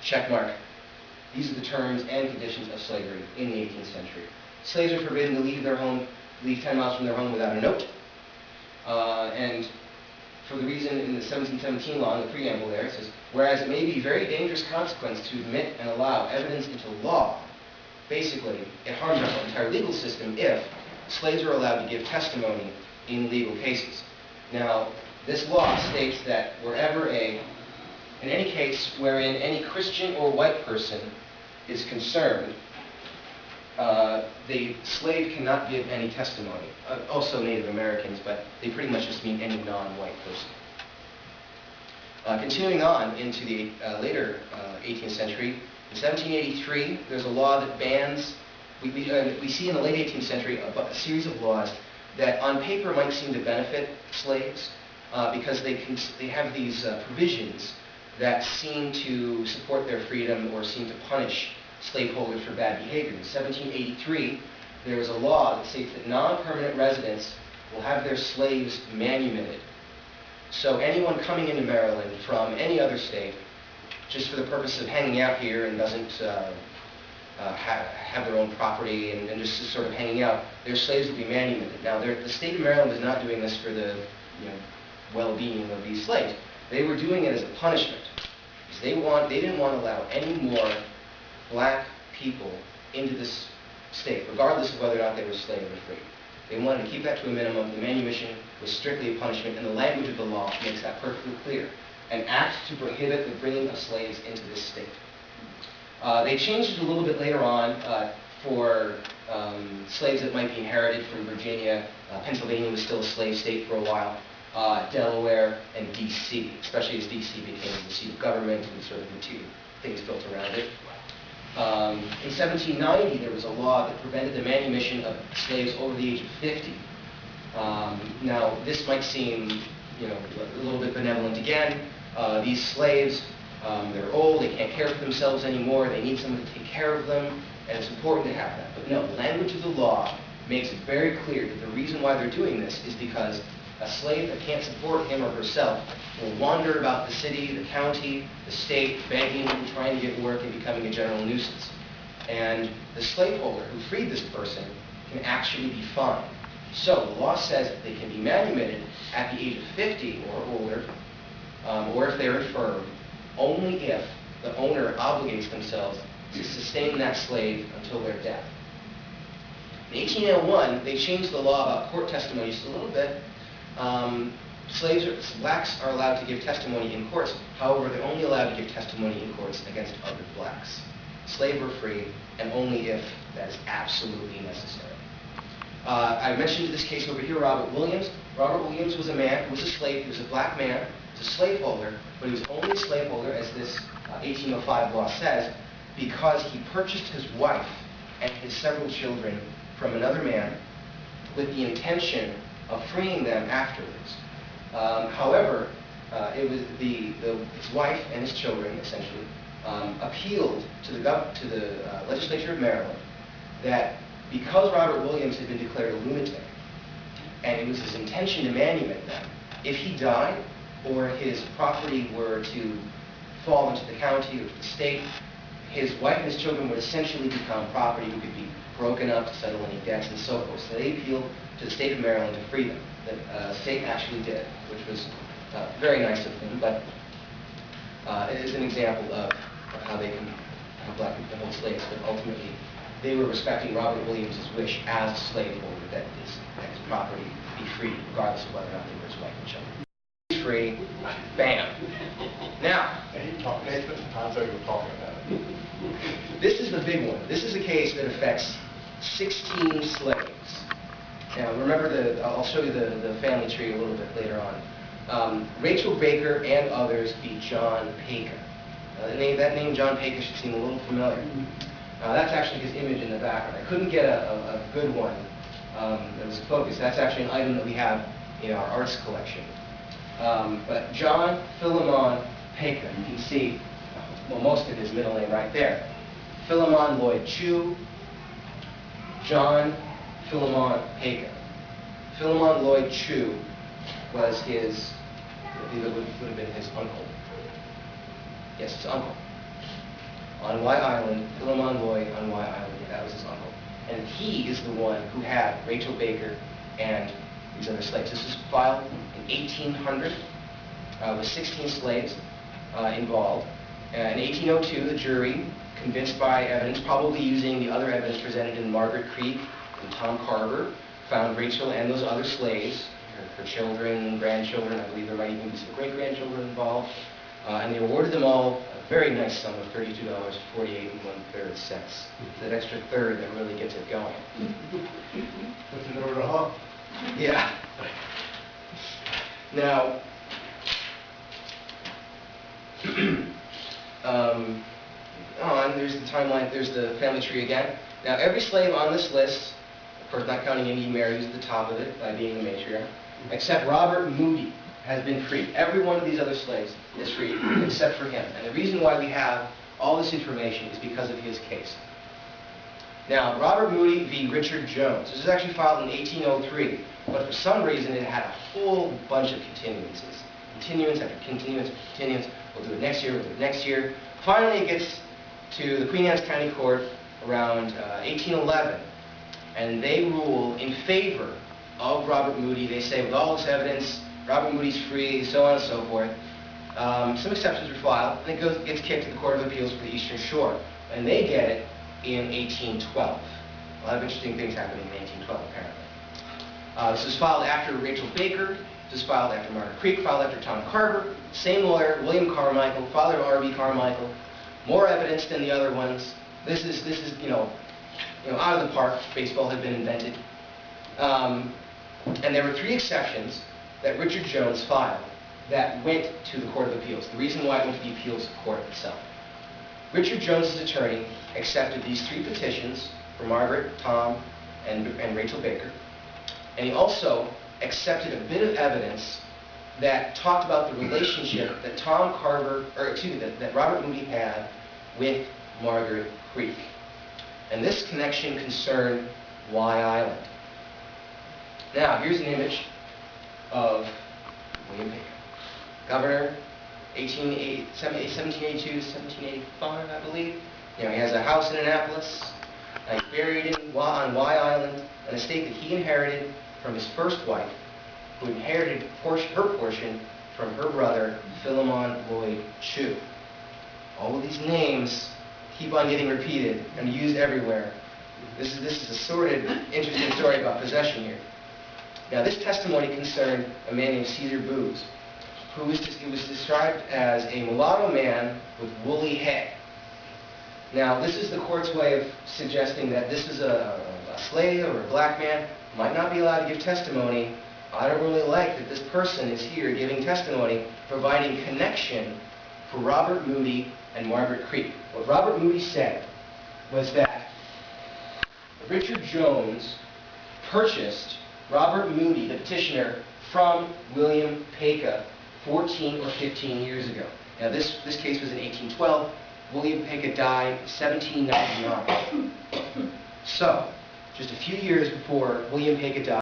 check mark. These are the terms and conditions of slavery in the 18th century. Slaves are forbidden to leave their home, leave 10 miles from their home without a note. And for the reason in the 1717 law, in the preamble there, it says, whereas it may be a very dangerous consequence to admit and allow evidence into law, basically, it harms our entire legal system if slaves are allowed to give testimony in legal cases. Now, this law states that wherever in any case wherein any Christian or white person is concerned, the slave cannot give any testimony. Also Native Americans, but they pretty much just mean any non-white person. Continuing on into the later 18th century, in 1783, there's a law that bans, we see in the late 18th century a series of laws that on paper might seem to benefit slaves because they have these provisions that seem to support their freedom or seem to punish slaveholders for bad behavior. In 1783, there was a law that states that non-permanent residents will have their slaves manumitted. So anyone coming into Maryland from any other state, just for the purpose of hanging out here and doesn't have their own property and just sort of hanging out, their slaves will be manumitted. Now, the state of Maryland is not doing this for the well-being of these slaves. They were doing it as a punishment. Because they didn't want to allow any more black people into this state, regardless of whether or not they were slave or free. They wanted to keep that to a minimum. The manumission was strictly a punishment, and the language of the law makes that perfectly clear. An act to prohibit the bringing of slaves into this state. They changed it a little bit later on for slaves that might be inherited from Virginia. Pennsylvania was still a slave state for a while. Delaware and D.C., especially as D.C. became the seat of government and sort of the two things built around it. In 1790, there was a law that prevented the manumission of slaves over the age of 50. Now, this might seem, a little bit benevolent again. These slaves, they're old, they can't care for themselves anymore, they need someone to take care of them, and it's important to have that. But no, the language of the law makes it very clear that the reason why they're doing this is because a slave that can't support him or herself will wander about the city, the county, the state, begging and trying to get work and becoming a general nuisance. And the slaveholder who freed this person can actually be fined. So the law says that they can be manumitted at the age of 50 or older, or if they're infirm, only if the owner obligates themselves to sustain that slave until their death. In 1801, they changed the law about court testimony just a little bit. Blacks are allowed to give testimony in courts. However, they're only allowed to give testimony in courts against other blacks. Slave or free, and only if that is absolutely necessary. I mentioned this case over here, Robert Williams. Robert Williams was a man, was a slave, he was a black man, he was a slaveholder, but he was only a slaveholder, as this 1805 law says, because he purchased his wife and his several children from another man with the intention of freeing them afterwards. However, it was his wife and his children, essentially, appealed to the legislature of Maryland that because Robert Williams had been declared a lunatic, and it was his intention to manumit them, if he died or his property were to fall into the county or to the state, his wife and his children would essentially become property who could be broken up to settle any debts and so forth. So they appealed to the state of Maryland to free them. The state actually did, which was very nice of them, but it is an example of how black people hold slaves, but ultimately they were respecting Robert Williams' wish as a slaveholder that his property be free, regardless of whether or not they were his wife and children. Free, bam. Now, this is the big one. This is a case that affects 16 slaves. Now, remember, I'll show you the family tree a little bit later on. Rachel Baker and others beat John Paca. That name, John Paca, should seem a little familiar. That's actually his image in the background. I couldn't get a good one that was focused. That's actually an item that we have in our arts collection. But John Philemon Paca, you can see most of his middle name right there. Philemon Lloyd Chew, John Philemon Paca. Philemon Lloyd Chew was would have been his uncle. Yes, his uncle. on White Island, Philemon Lloyd on White Island. That was his uncle. And he is the one who had Rachel Baker and these other slaves. This was filed in 1800 with 16 slaves involved. In 1802, the jury, convinced by evidence, probably using the other evidence presented in Margaret Creek and Tom Carver, found Rachel and those other slaves, her children, grandchildren, I believe there might even be some great-grandchildren involved, and they awarded them all a very nice sum of $32.48 1/3. That extra third that really gets it going. Puts it over the hump. Yeah. Now, and there's the timeline, there's the family tree again. Now, every slave on this list, of course not counting Indy Mary, who's at the top of it by being the matriarch, except Robert Moody has been freed. Every one of these other slaves is freed except for him. And the reason why we have all this information is because of his case. Now, Robert Moody v. Richard Jones. This was actually filed in 1803, but for some reason it had a whole bunch of continuances. Continuance after continuance after continuance. We'll do it next year, we'll do it next year. Finally, it gets to the Queen Anne's County Court around 1811, and they rule in favor of Robert Moody. They say, with all this evidence, Robert Moody's free, so on and so forth. Some exceptions were filed, and it gets kicked to the Court of Appeals for the Eastern Shore, and they get it in 1812. A lot of interesting things happening in 1812, apparently. This was filed after Rachel Baker. This was filed after Margaret Creek, filed after Tom Carver. Same lawyer, William Carmichael, father of R.B. Carmichael. More evidence than the other ones. This is out of the park. Baseball had been invented. And there were 3 exceptions that Richard Jones filed that went to the Court of Appeals. The reason why it went to the appeals court itself. Richard Jones' attorney accepted these 3 petitions for Margaret, Tom, and Rachel Baker. And he also accepted a bit of evidence that talked about the relationship that that Robert Moody had with Margaret Creek. And this connection concerned Y Island. Now, here's an image of William Baker. Governor, 1782 to 1785, I believe. You know, he has a house in Annapolis, buried on Y Island, an estate that he inherited from his first wife, who inherited her portion from her brother, Philemon Lloyd Chu. All of these names keep on getting repeated and used everywhere. This is a sordid, interesting story about possession here. Now, this testimony concerned a man named Caesar Booz, who was described as a mulatto man with woolly hair. Now, this is the court's way of suggesting that this is a slave or a black man, might not be allowed to give testimony. I don't really like that this person is here giving testimony, providing connection for Robert Moody and Margaret Creek. What Robert Moody said was that Richard Jones purchased Robert Moody, the petitioner, from William Peka 14 or 15 years ago. Now, this case was in 1812. William Peka died in 1799. So, just a few years before William Peka died,